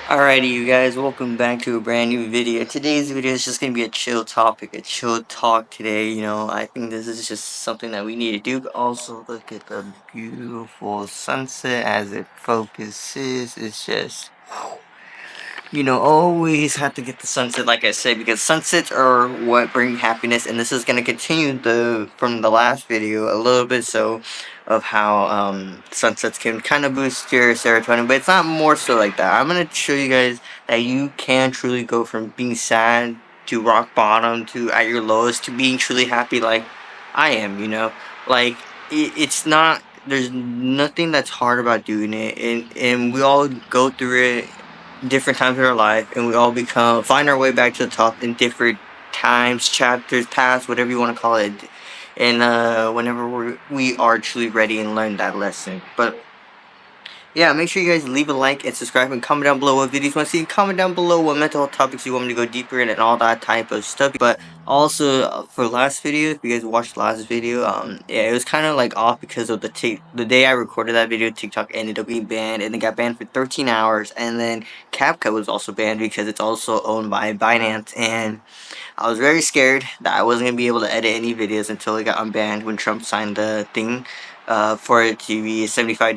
Alrighty, you guys, welcome back to a brand new video. Today's video is just gonna be a chill topic, a chill talk today. I think this is just something that we need to do. But also, look at the beautiful sunset as it focuses. It's just always have to get the sunset, like I said, because sunsets are what bring happiness, and this is gonna continue from the last video a little bit so of how sunsets can kind of boost your serotonin, but it's not more so like that. I'm gonna show you guys that you can truly go from being sad to rock bottom to at your lowest to being truly happy, like I am. Like it's not. There's nothing that's hard about doing it, and we all go through it different times in our life, and we all find our way back to the top in different times, chapters, paths, whatever you want to call it, and whenever we are truly ready and learn that lesson. But yeah, make sure you guys leave a like and subscribe and comment down below what videos you want to see. Comment down below what mental health topics you want me to go deeper in and all that type of stuff. But also for last video, if you guys watched the last video, yeah, it was kind of like off because of the day I recorded that video, TikTok ended up being banned, and it got banned for 13 hours. And then CapCut was also banned because it's also owned by Binance, and I was very scared that I wasn't gonna be able to edit any videos until it got unbanned when Trump signed the thing, for it to be 75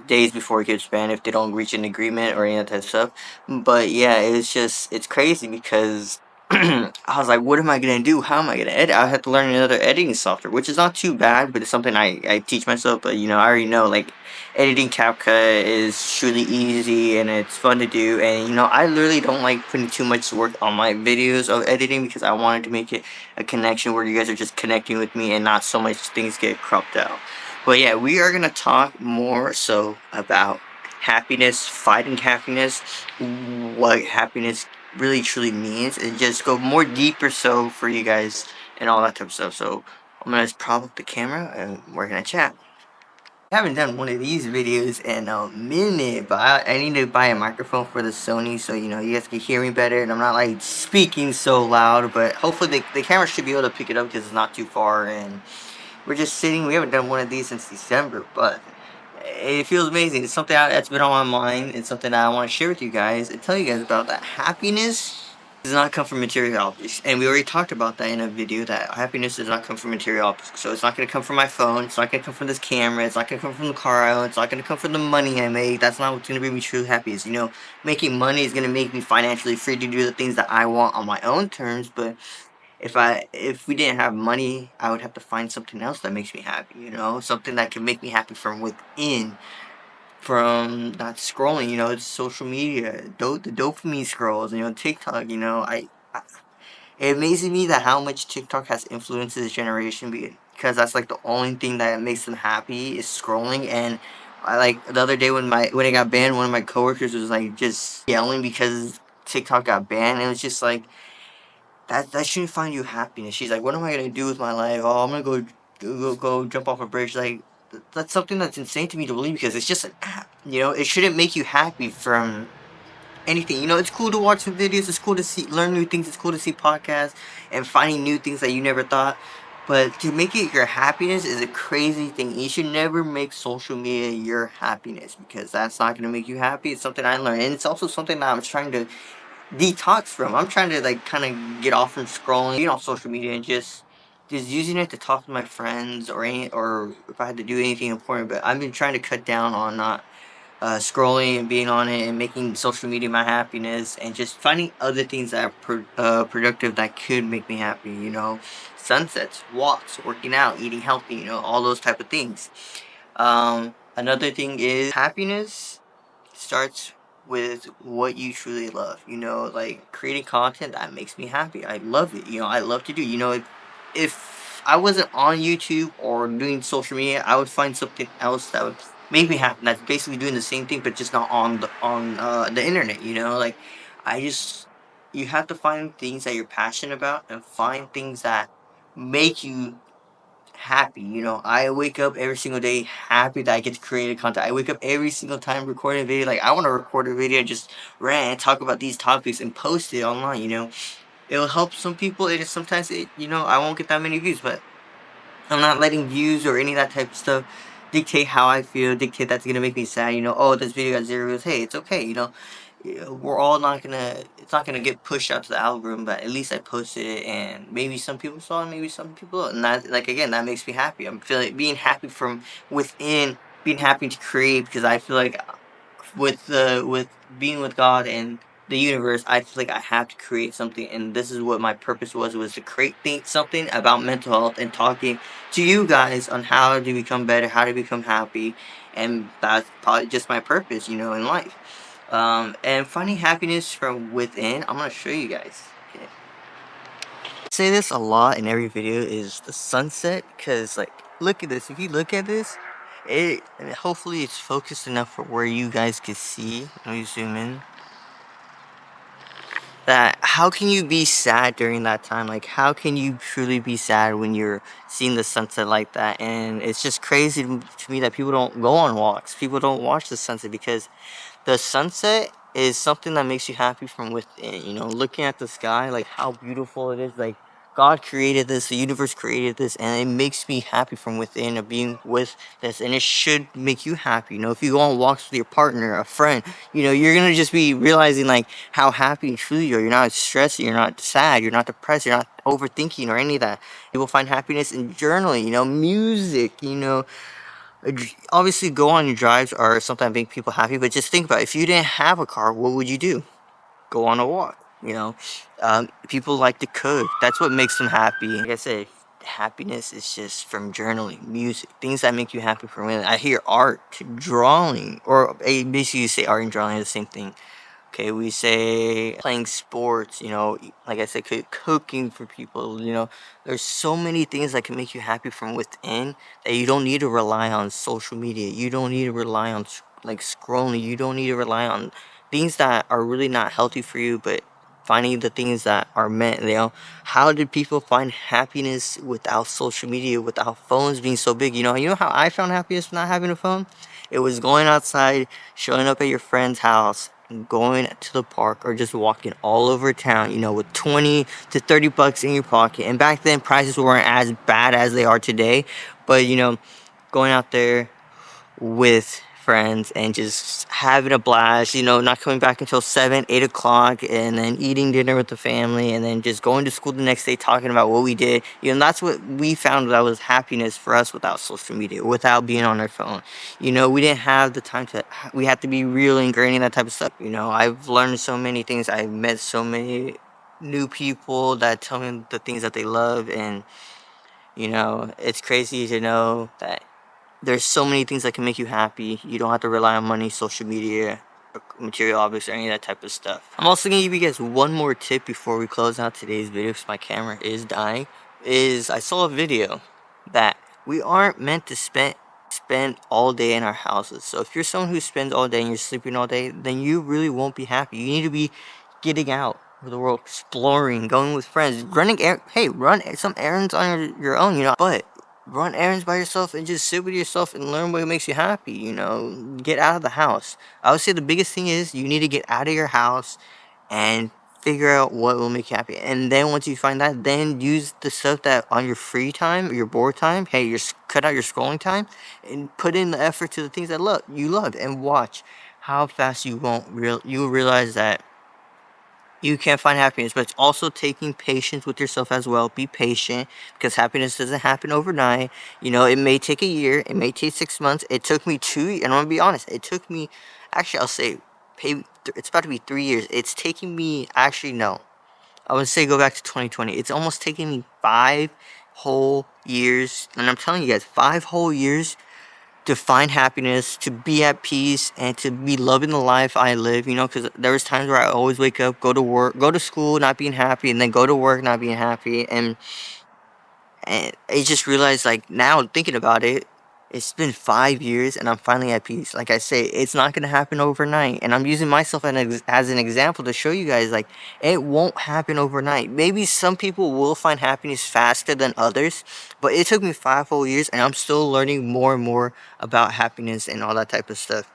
days before it gets banned if they don't reach an agreement or any of that stuff. But yeah, it's crazy because I was like, what am I gonna do? How am I gonna edit? I have to learn another editing software, which is not too bad, but it's something I teach myself. But I already know, like, editing CapCut is truly easy and it's fun to do. And I literally don't like putting too much work on my videos of editing because I wanted to make it a connection where you guys are just connecting with me and not so much things get cropped out. But yeah, we are gonna talk more so about happiness, fighting happiness, what happiness really truly means, and just go more deeper so for you guys and all that type of stuff. So I'm gonna just prop up the camera and we're gonna chat. I haven't done one of these videos in a minute, but I need to buy a microphone for the Sony so you guys can hear me better and I'm not like speaking so loud. But hopefully the camera should be able to pick it up because it's not too far, and we're just sitting. We haven't done one of these since December, but it feels amazing. It's something that's been on my mind. It's something that I want to share with you guys and tell you guys about. That happiness does not come from material objects, and we already talked about that in a video. That happiness does not come from material objects. So it's not going to come from my phone. It's not going to come from this camera. It's not going to come from the car I own. It's not going to come from the money I make. That's not what's going to make me truly happy. Making money is going to make me financially free to do the things that I want on my own terms. But if we didn't have money, I would have to find something else that makes me happy. Something that can make me happy from within, from not scrolling. It's social media, the dopamine scrolls. TikTok. It amazes me that how much TikTok has influenced this generation, because that's like the only thing that makes them happy is scrolling. And I, like, the other day when it got banned, one of my coworkers was like just yelling because TikTok got banned. And it was just like, that shouldn't find you happiness. She's like, what am I gonna do with my life? Oh, I'm gonna go jump off a bridge. Like, that's something that's insane to me to believe because it's just an app. It shouldn't make you happy from anything. It's cool to watch some videos. It's cool to learn new things. It's cool to see podcasts and finding new things that you never thought. But to make it your happiness is a crazy thing. You should never make social media your happiness because that's not gonna make you happy. It's something I learned, and it's also something that I'm trying to detox from. I'm trying to, like, kind of get off from scrolling, on social media, and just using it to talk to my friends or if I had to do anything important. But I've been trying to cut down on not scrolling and being on it and making social media my happiness, and just finding other things that are productive that could make me happy. Sunsets, walks, working out, eating healthy. All those type of things. Another thing is happiness starts with what you truly love. Like creating content that makes me happy. I love it. I love to do. If I wasn't on YouTube or doing social media, I would find something else that would make me happy. That's basically doing the same thing, but just not on the internet. Like, I just you have to find things that you're passionate about and find things that make you happy. I wake up every single day happy that I get to create a content. I wake up every single time recording a video. Like, I want to record a video and just rant, talk about these topics, and post it online. It'll help some people. Sometimes I won't get that many views, but I'm not letting views or any of that type of stuff dictate how I feel, dictate that's gonna make me sad. Oh, this video got 0 views. Hey, it's okay. We're all not gonna. It's not gonna get pushed out to the algorithm, but at least I posted it, and maybe some people saw it, maybe some people don't. And that, like again, that makes me happy. I'm feeling being happy from within, being happy to create because I feel like with being with God and the universe, I feel like I have to create something, and this is what my purpose was to create something about mental health and talking to you guys on how to become better, how to become happy, and that's probably just my purpose, in life. And finding happiness from within, I'm gonna show you guys. Okay. Say this a lot in every video is the sunset, because like, look at this. If you look at this, hopefully it's focused enough for where you guys can see. Let me zoom in. That how can you be sad during that time? Like, how can you truly be sad when you're seeing the sunset like that? And it's just crazy to me that people don't go on walks, people don't watch the sunset, because the sunset is something that makes you happy from within. Looking at the sky, like how beautiful it is. Like, God created this, the universe created this, and it makes me happy from within of being with this. And it should make you happy. If you go on walks with your partner, a friend, you're gonna just be realizing like how happy and truly you are. You're not stressed, you're not sad, you're not depressed, you're not overthinking or any of that. You will find happiness in journaling, music, obviously go on your drives are sometimes make people happy, but just think about it. If you didn't have a car, what would you do? Go on a walk. People like to cook. That's what makes them happy. Like I said, happiness is just from journaling, music, things that make you happy from within. I hear art, drawing, or basically you say art and drawing are the same thing. Okay, we say playing sports, like I said, cooking for people, there's so many things that can make you happy from within that you don't need to rely on social media. You don't need to rely on like scrolling. You don't need to rely on things that are really not healthy for you, but finding the things that are meant, how did people find happiness without social media, without phones being so big? You know how I found happiness not having a phone? It was going outside, showing up at your friend's house, going to the park, or just walking all over town, with 20 to 30 bucks in your pocket. And back then, prices weren't as bad as they are today. But, going out there with friends and just having a blast, not coming back until 7, 8 o'clock, and then eating dinner with the family, and then just going to school the next day talking about what we did. That's what we found that was happiness for us without social media, without being on our phone. We didn't have the time we had to be real and grading that type of stuff. I've learned so many things. I've met so many new people that tell me the things that they love, and, it's crazy to know that there's so many things that can make you happy. You don't have to rely on money, social media, or material objects, or any of that type of stuff. I'm also gonna give you guys one more tip before we close out today's video, because my camera is dying. I saw a video that we aren't meant to spend all day in our houses. So if you're someone who spends all day and you're sleeping all day, then you really won't be happy. You need to be getting out of the world, exploring, going with friends, run some errands on your own, but run errands by yourself and just sit with yourself and learn what makes you happy. Get out of the house. I would say the biggest thing is you need to get out of your house and figure out what will make you happy. And then once you find that, then use the stuff that on your free time or your bored time, hey, cut out your scrolling time and put in the effort to the things that you love, and watch how fast you will realize that you can find happiness. But it's also taking patience with yourself as well. Be patient, because happiness doesn't happen overnight. It may take a year, it may take 6 months. It took me 2, and I'm gonna be honest, it took me, actually, I'll say, it's about to be 3 years. It's taking me, actually, no, I would say go back to 2020. It's almost taking me 5 whole years, and I'm telling you guys, 5 whole years to find happiness, to be at peace, and to be loving the life I live, because there was times where I always wake up, go to work, go to school, not being happy, and then go to work, not being happy, and I just realized, like, now thinking about it, it's been 5 years and I'm finally at peace. Like I say, it's not going to happen overnight. And I'm using myself as an example to show you guys, like, it won't happen overnight. Maybe some people will find happiness faster than others, but it took me 5 whole years and I'm still learning more and more about happiness and all that type of stuff.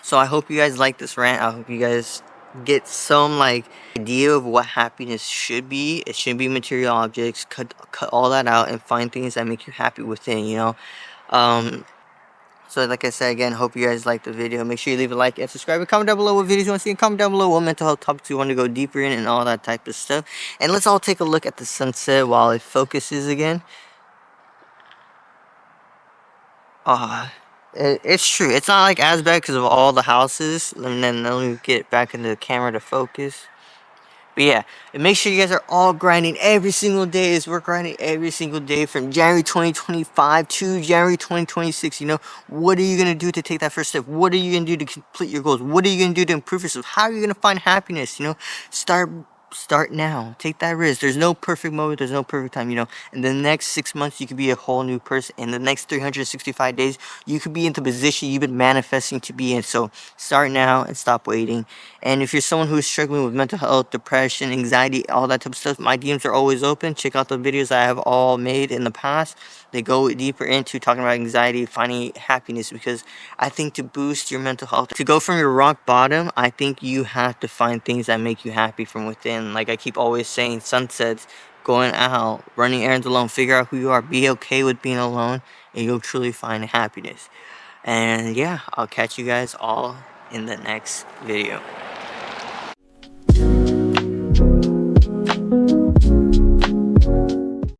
So I hope you guys like this rant. I hope you guys get some like idea of what happiness should be. It shouldn't be material objects. Cut all that out and find things that make you happy within. Um, So like I said again, hope you guys liked the video. Make sure you leave a like and subscribe, and comment down below what videos you want to see, and comment down below what mental health topics you want to go deeper in and all that type of stuff. And let's all take a look at the sunset while it focuses again. It's true. It's not like as bad because of all the houses. And then let me get back into the camera to focus. But yeah, and make sure you guys are all grinding every single day, as we're grinding every single day from January 2025 to January 2026. You know, what are you going to do to take that first step? What are you going to do to complete your goals? What are you going to do to improve yourself? How are you going to find happiness? You know, start now. Take that risk. There's no perfect moment. There's no perfect time. You know, in the next 6 months, you could be a whole new person. In the next 365 days, you could be in the position you've been manifesting to be in. So start now and stop waiting. And if you're someone who's struggling with mental health, depression, anxiety, all that type of stuff, my DMs are always open. Check out the videos I have all made in the past. They go deeper into talking about anxiety, finding happiness, because I think to boost your mental health, to go from your rock bottom, I think you have to find things that make you happy from within. Like I keep always saying, sunsets, going out, running errands alone, figure out who you are, be okay with being alone, and you'll truly find happiness. And yeah, I'll catch you guys all in the next video.